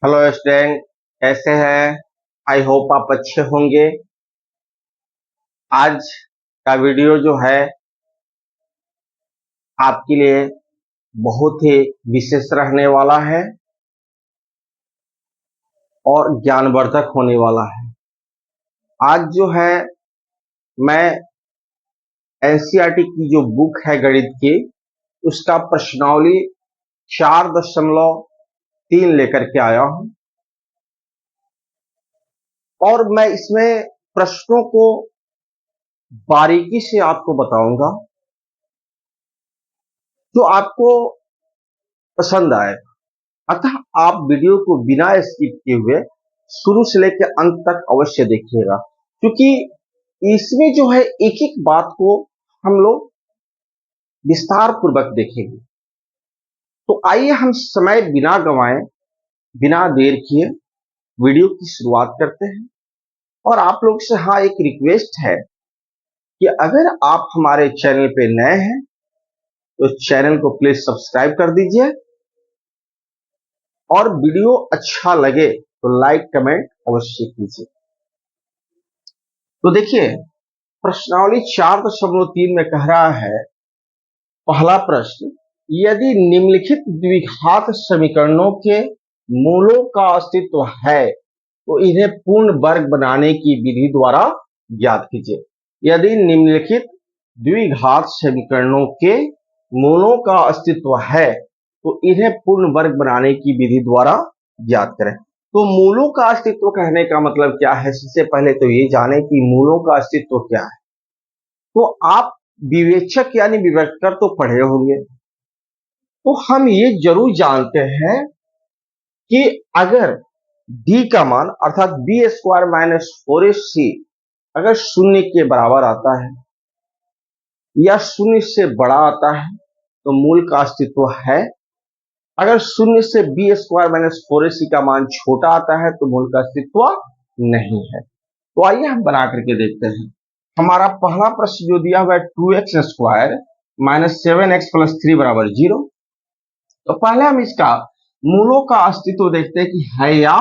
Hello student, कैसे हैं? I hope आप अच्छे होंगे। आज का वीडियो जो है आपके लिए बहुत ही विशेष रहने वाला है और ज्ञानवर्धक होने वाला है। आज जो है मैं एनसीईआरटी की जो बुक है गणित की, उसका प्रश्नावली 4.3 लेकर के आया हूं और मैं इसमें प्रश्नों को बारीकी से आपको बताऊंगा जो आपको पसंद आए। अतः आप वीडियो को बिना स्किप किए हुए शुरू से लेकर अंत तक अवश्य देखिएगा, क्योंकि इसमें जो है एक एक बात को हम लोग विस्तार पूर्वक देखेंगे। तो आइए हम समय बिना गंवाए, बिना देर किए वीडियो की शुरुआत करते हैं। और आप लोग से हाँ एक रिक्वेस्ट है कि अगर आप हमारे चैनल पे नए हैं तो चैनल को प्लीज सब्सक्राइब कर दीजिए और वीडियो अच्छा लगे तो लाइक कमेंट अवश्य कीजिए। तो देखिए, प्रश्नावली 4.3 में कह रहा है, पहला प्रश्न, यदि निम्नलिखित द्विघात समीकरणों के मूलों का अस्तित्व है तो इन्हें पूर्ण वर्ग बनाने की विधि द्वारा ज्ञात कीजिए। यदि निम्नलिखित द्विघात समीकरणों के मूलों का अस्तित्व है तो इन्हें पूर्ण वर्ग बनाने की विधि द्वारा ज्ञात करें। तो मूलों का अस्तित्व कहने का मतलब क्या है? सबसे पहले तो ये जाने कि मूलों का अस्तित्व क्या है। तो आप विवेचक यानी विवेक्टर तो पढ़े होंगे, तो हम ये जरूर जानते हैं कि अगर d का मान अर्थात बी स्क्वायर माइनस 4ac अगर शून्य के बराबर आता है या शून्य से बड़ा आता है तो मूल का अस्तित्व है। अगर शून्य से बी स्क्वायर माइनस 4ac का मान छोटा आता है तो मूल का अस्तित्व नहीं है। तो आइए हम बना करके देखते हैं। हमारा पहला प्रश्न जो दिया हुआ है 2x square minus 7x plus 3 बराबर 0। तो पहले हम इसका मूलों का अस्तित्व देखते हैं कि है या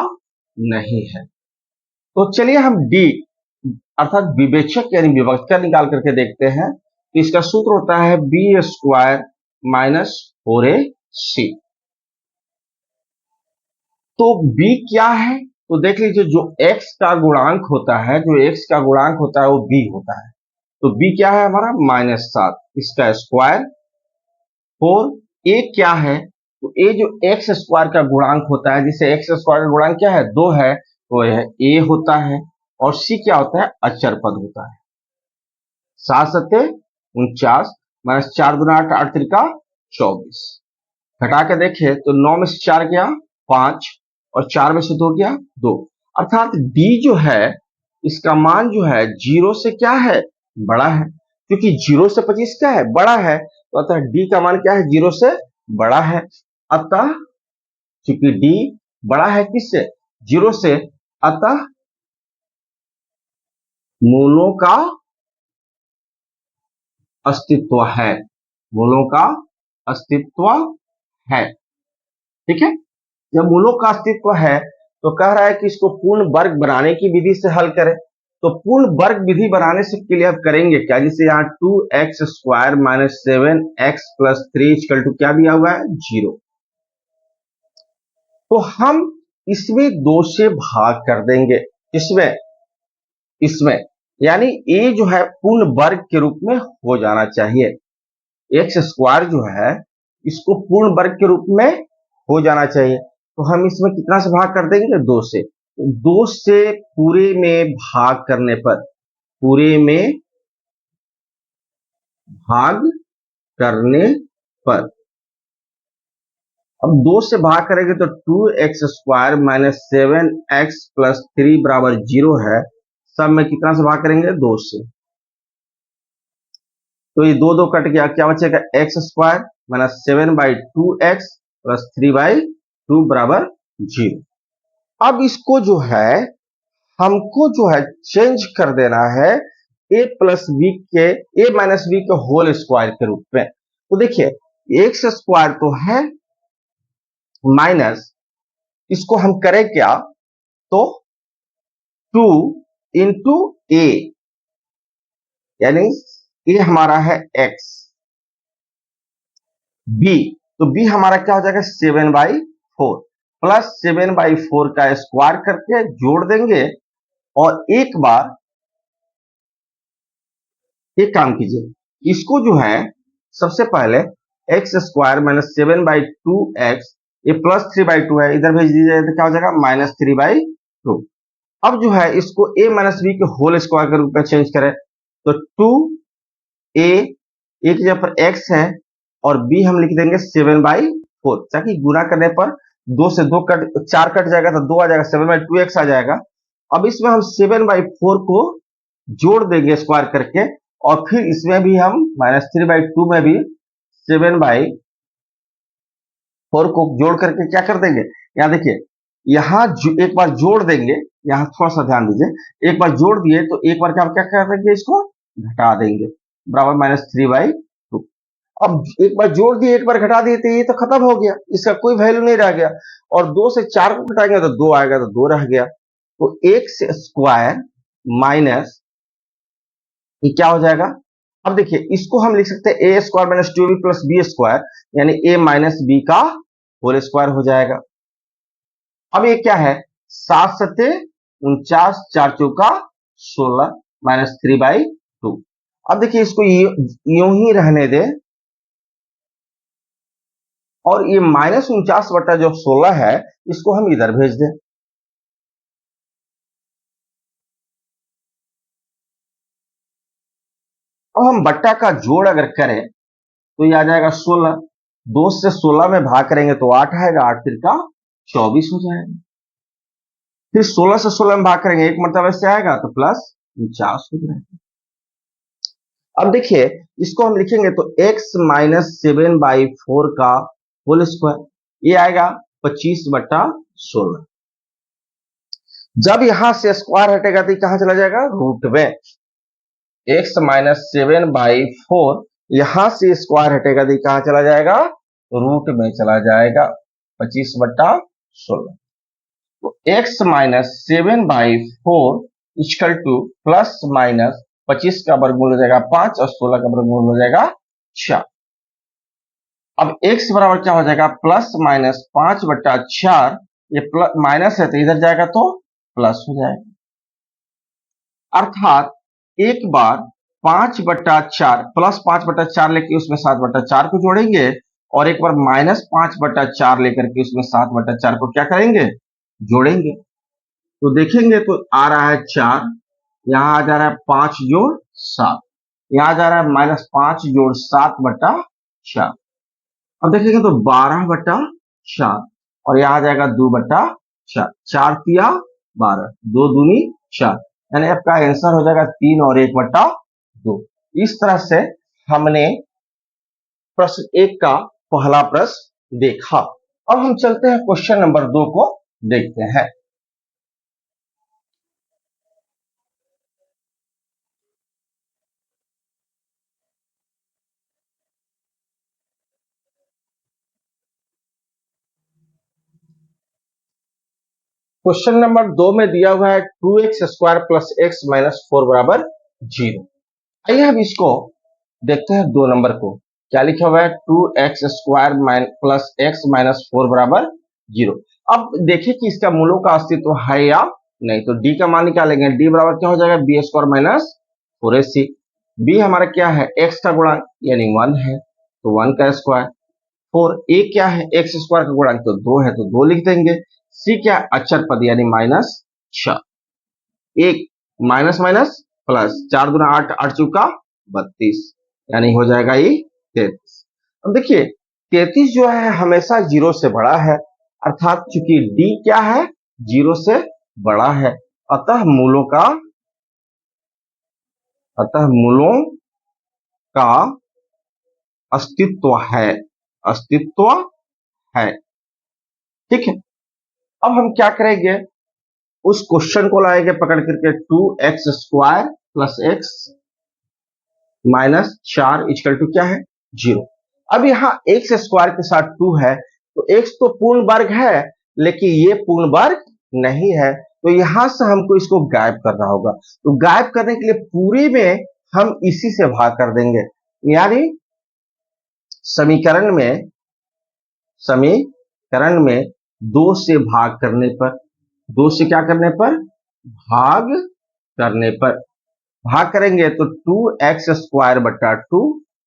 नहीं है। तो चलिए हम d अर्थात विवेचक यानी विभक्तर निकाल करके देखते हैं। तो इसका सूत्र होता है बी स्क्वायर माइनस 4ac। तो b क्या है? तो देख लीजिए, जो x का गुणांक होता है, वो b होता है। तो b क्या है हमारा? -7, इसका स्क्वायर 4। a क्या है? तो a जो x स्क्वायर का गुणांक होता है, जिसे x स्क्वायर का गुणांक क्या है? 2 है, तो यह a होता है। और c क्या होता है? अचर पद होता है। 7 सत्ते 49 माइनस 4 दूना 8, 8 त्रिका 24। घटा के देखे तो 9 में से 4 गया 5 और 4 में से 2 गया 2। अर्थात d जो है इसका मान जो है 0 से क्या है? बड़ा है, क्योंकि 0 से 25 क्या है? बड़ा है। तो अतः d का मान क्या है? 0 से बड़ा है। अतः क्योंकि d बड़ा है किससे? 0 से, अतः मूलों का अस्तित्व है। मूलों का अस्तित्व है। ठीक है। जब मूलों का अस्तित्व है तो कह रहा है कि इसको पूर्ण वर्ग बनाने की विधि से हल करें। तो पूर्ण वर्ग विधि बनाने से के लिए अब करेंगे क्या? जैसे यहाँ 2x square minus 7x plus 3 equal to क्या दिया हुआ है? 0। तो हम इसमें 2 से भाग कर देंगे। इसमें इसमें यानी a जो है पूर्ण वर्ग के रूप में हो जाना चाहिए। x स्क्वायर जो है इसको पूर्ण वर्ग के रूप में हो जाना चाहिए। तो हम इसमें कितना से भाग कर देंगे? 2 से। 2 से पूरे में भाग करने पर, पूरे में भाग करने पर, अब 2 से भाग करेंगे तो 2x square minus 7x plus 3 बराबर 0 है। सब में कितना से भाग करेंगे? 2 से। तो ये 2 2 कट गया, क्या बचेगा? X square minus 7/2x plus 3/2 बराबर 0। अब इसको जो है हमको जो है चेंज कर देना है a प्लस बी के, a माइनस बी के होल स्क्वायर के रूप में। तो देखिए, एक्स स्क्वायर तो है माइनस इसको हम करें क्या, तो 2 इंटू ए, यानी ए हमारा है x, b, तो b हमारा क्या हो जाएगा 7/4 प्लस 7/4 का स्क्वायर करके जोड़ देंगे। और एक बार एक काम कीजिए, इसको जो है सबसे पहले एक्स स्क्वायर माइनस 7/2x, ये +3/2 है, इधर भेज दीजिए तो क्या हो जाएगा -3/2। अब जो है इसको a माइनस बी के होल स्क्वायर के रूप में चेंज करें, तो 2a, एक जगह पर x है और b हम लिख देंगे 7/4, ताकि गुना करने पर 2 से 2 कट 4 कट जाएगा तो 2 आ जाएगा, 7/2x आ जाएगा। अब इसमें हम 7/4 को जोड़ देंगे स्क्वायर करके, और फिर इसमें भी हम -3/2 में भी 7/4 को जोड़ करके क्या कर देंगे, यहाँ देखिए, यहाँ एक बार जोड़ देंगे, यहाँ थोड़ा सा ध्यान दीजिए, एक बार जोड़ दिए तो एक बार क्या कर देंगे, इसको घटा देंगे, बराबर -3/2। अब एक बार जोड़ दिए एक बार घटा दिए तो ये तो खत्म हो गया, इसका कोई वैल्यू नहीं रह गया। और 2 से 4 को घटाएंगे तो 2 आएगा, तो 2 रह गया। तो एक्स स्क्वायर माइनस ये क्या हो जाएगा, अब देखिए इसको हम लिख सकते हैं A square minus 2b plus B square, यानी ए माइनस बी का होल स्क्वायर हो जाएगा। अब ये क्या है, 7 सत्ते 49, 4 चौका 16 -3/2। अब देखिए इसको यूं ही रहने दे, और ये -49/16 है, इसको हम इधर भेज दें। अब हम बट्टा का जोड़ अगर करें तो ये आ जाएगा 16, 2 से 16 में भाग करेंगे तो 8 आएगा, 8 3 का 24 हो जाएगा। फिर 16 से 16 में भाग करेंगे, एक मरतबा से आएगा तो +49 हो जाएगा। अब देखिए इसको हम लिखेंगे तो x माइनस 7/4 का होल स्क्वायर, ये आएगा 25/16। जब यहां से स्क्वायर हटेगा तो कहां चला जाएगा, रूट में। x माइनस 7/4 यहां से स्क्वायर हटेगा तो कहां चला जाएगा, रूट में चला जाएगा, 25/16। तो x minus 7/4 equal two plus minus 25 का वर्गमूल हो जाएगा 5 और 16 का वर्गमूल हो जाएगा 4। अब x बराबर क्या हो जाएगा, प्लस माइनस 5/4, ये प्लस माइनस है तो इधर जाएगा तो प्लस हो जाएगा। अर्थात एक बार 5/4 प्लस 5/4 लेके उसमें 7/4 को जोड़ेंगे, और एक बार -5/4 लेकर के उसमें 7/4 को क्या करेंगे, जोड़ेंगे। तो देखेंगे तो आ रहा है 4, यहाँ आ जा रहा है 5 जोड़ 7, यहाँ जा रहा है -5 जोड़ 7/4। अब देखेंगे तो 12/4, और यहाँ आ जाएगा 2/4, 4 तिया 12, 2 दूनी 4, यानी आपका आंसर हो जाएगा 3 और 1/2। इस तरह से हमने प्रश्न 1 का पहला प्रश्न देखा। अब हम चलते हैं क्वेश्चन नंबर 2 को देखते हैं। क्वेश्चन नंबर 2 में दिया हुआ है 2x² प्लस x माइनस 4 बराबर 0। आइए हम इसको देखते हैं 2 नंबर को, क्या लिखा हुआ है, 2x² प्लस x माइनस 4 बराबर 0। अब देखिए कि इसका मूलों का अस्तित्व है या नहीं, तो d का मान निकालेंगे, d बराबर क्या हो जाएगा, b² माइनस 4ac। b हमारा क्या है, x का गुणांक यानी 1 है तो 1 का स्क्वायर, 4a क्या है, x² का गुणांक तो 2 है तो 2 लिख देंगे। c क्या, अचर पद यानी -6, एक माइनस माइनस प्लस, 4 गुना 8, 8 चौका 32, यानी हो जाएगा ये 33। अब देखिए 33 जो है हमेशा 0 से बड़ा है, अर्थात चूंकि d क्या है, 0 से बड़ा है, अतः मूलों का अस्तित्व है, अस्तित्व है। ठीक है, अब हम क्या करेंगे, उस क्वेश्चन को लाएंगे पकड़ करके, 2x² plus x minus 4 equal to क्या है, 0। अब यहाँ x² के साथ 2 है तो x तो पूर्ण वर्ग है, लेकिन ये पूर्ण वर्ग नहीं है, तो यहां से हमको इसको गायब करना होगा। तो गायब करने के लिए पूरे में हम इसी से भाग कर देंगे, यानी समीकरण में 2 से भाग करने पर, 2 से क्या करने पर, भाग करने पर, भाग करेंगे तो 2x² बटा 2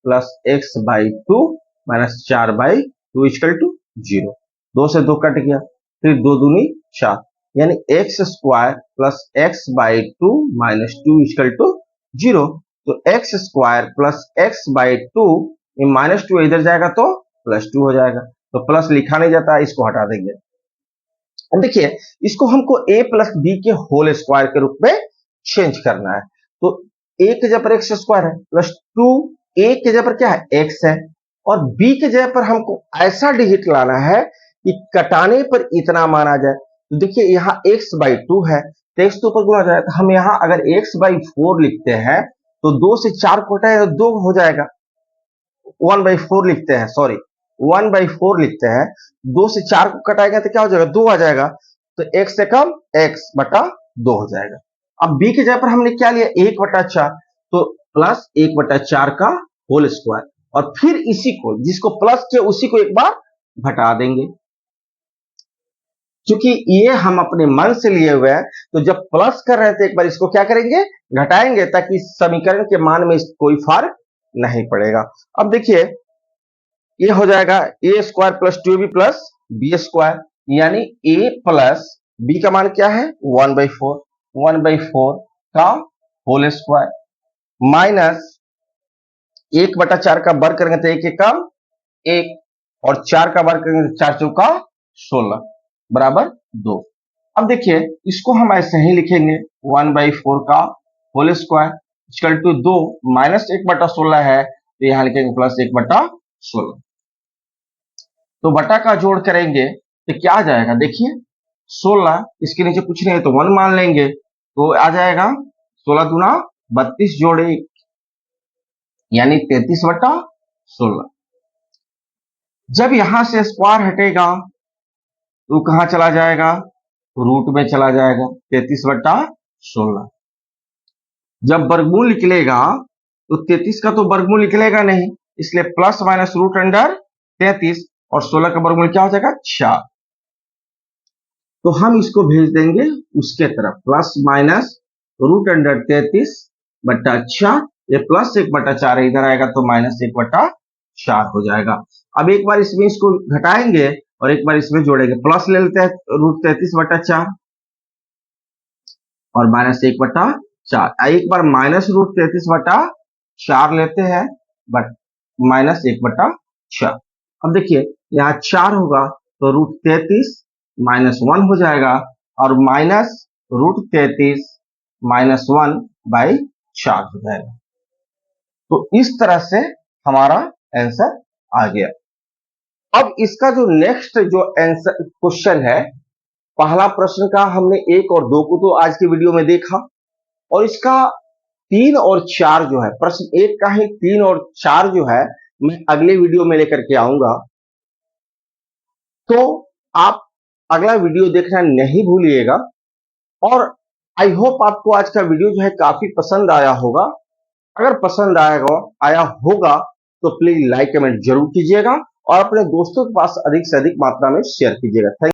plus x/2 minus 4/2 equal to 0। 2 से 2 कट गया, फिर 2 दूनी 4, यानी x² plus x/2 minus 2 equal to 0। तो x² प्लस x/2 माइनस 2 इधर जाएगा तो प्लस 2 हो जाएगा, तो प्लस लिखा नहीं जाता, इसको हटा देंगे। अब देखिए, इसको हमको a प्लस बी के होल स्क्वायर के रूप में चेंज करना है। तो a के जगह पर x² है प्लस 2, a के जगह पर क्या है, x है, और b के जगह पर हमको ऐसा डिजिट लाना है कि कटाने पर इतना मान आ जाए। तो देखिए यहाँ x/2 है, तो x तो ऊपर गुणा जाए, तो हम यहाँ अगर x/4 लिखते हैं तो 2 से 4 को हटाए तो 2 हो जाएगा। 1/4 लिखते हैं, सॉरी 1/4 लिखते हैं, 2 से 4 को कटाएगा तो क्या हो जाएगा, 2 आ जाएगा, तो x से कम x/2 हो जाएगा। अब b के जगह पर हमने क्या लिया, 1/4, तो प्लस 1/4 का होल स्क्वायर, और फिर इसी को, जिसको प्लस किया उसी को एक बार घटा देंगे। क्योंकि ये हम अपने मन से लिए हुए हैं, तो जब प्लस कर रहे थे एक बार इसको क्या करेंगे, घटाएंगे, ताकि समीकरण के मान में कोई फर्क नहीं पड़ेगा। अब देखिए ये हो जाएगा a² plus 2b plus b², यानी a प्लस b का मान क्या है, 1/4 का होल स्क्वायर माइनस 1/4 का वर्ग करेंगे तो 1 एकम 1, और 4 का वर्ग करेंगे तो 4 चौका 16 बराबर 2। अब देखिए इसको हम ऐसे ही लिखेंगे, 1/4 का whole square equal to 2 minus 1/16 है, तो यहां लिखेंगे प्लस 1/16। तो बटा का जोड़ करेंगे तो क्या आ जाएगा, देखिए 16, इसके नीचे कुछ नहीं है तो 1 मान लेंगे, तो आ जाएगा 16 दूना 32 जोड़े यानी 33/16। जब यहां से स्क्वायर हटेगा तो कहां चला जाएगा, रूट में चला जाएगा, 33/16। जब वर्गमूल निकलेगा तो 33 का तो वर्गमूल निकलेगा नहीं, इसलिए प्लस माइनस रूट अंडर 33, और 16 का वर्गमूल क्या हो जाएगा, 4। तो हम इसको भेज देंगे उसके तरफ, प्लस माइनस रूट अंडर 33/4, ये प्लस 1/4 इधर आएगा तो माइनस 1/4 हो जाएगा। अब एक बार इसमें इसको घटाएंगे और एक बार इसमें जोड़ेंगे, प्लस ले लेते हैं रूट 33/4 और माइनस 1/4, एक बार माइनस रूट 33/4 लेते हैं, बट माइनस 1/4। अब देखिए यहाँ 4 होगा तो रूट 33 माइनस 1 हो जाएगा, और माइनस रूट 33 माइनस 1/4 हो जाएगा। तो इस तरह से हमारा आंसर आ गया। अब इसका जो नेक्स्ट जो आंसर क्वेश्चन है, पहला प्रश्न का हमने 1 और 2 को तो आज की वीडियो में देखा, और इसका 3 और 4 जो है, प्रश्न 1 का ही 3 और 4 जो है मैं अगले वीडियो में लेकर के आऊंगा। तो आप अगला वीडियो देखना नहीं भूलिएगा, और आई होप आपको आज का वीडियो जो है काफी पसंद आया होगा। अगर पसंद आया होगा तो प्लीज लाइक कमेंट जरूर कीजिएगा, और अपने दोस्तों के पास अधिक से अधिक मात्रा में शेयर कीजिएगा।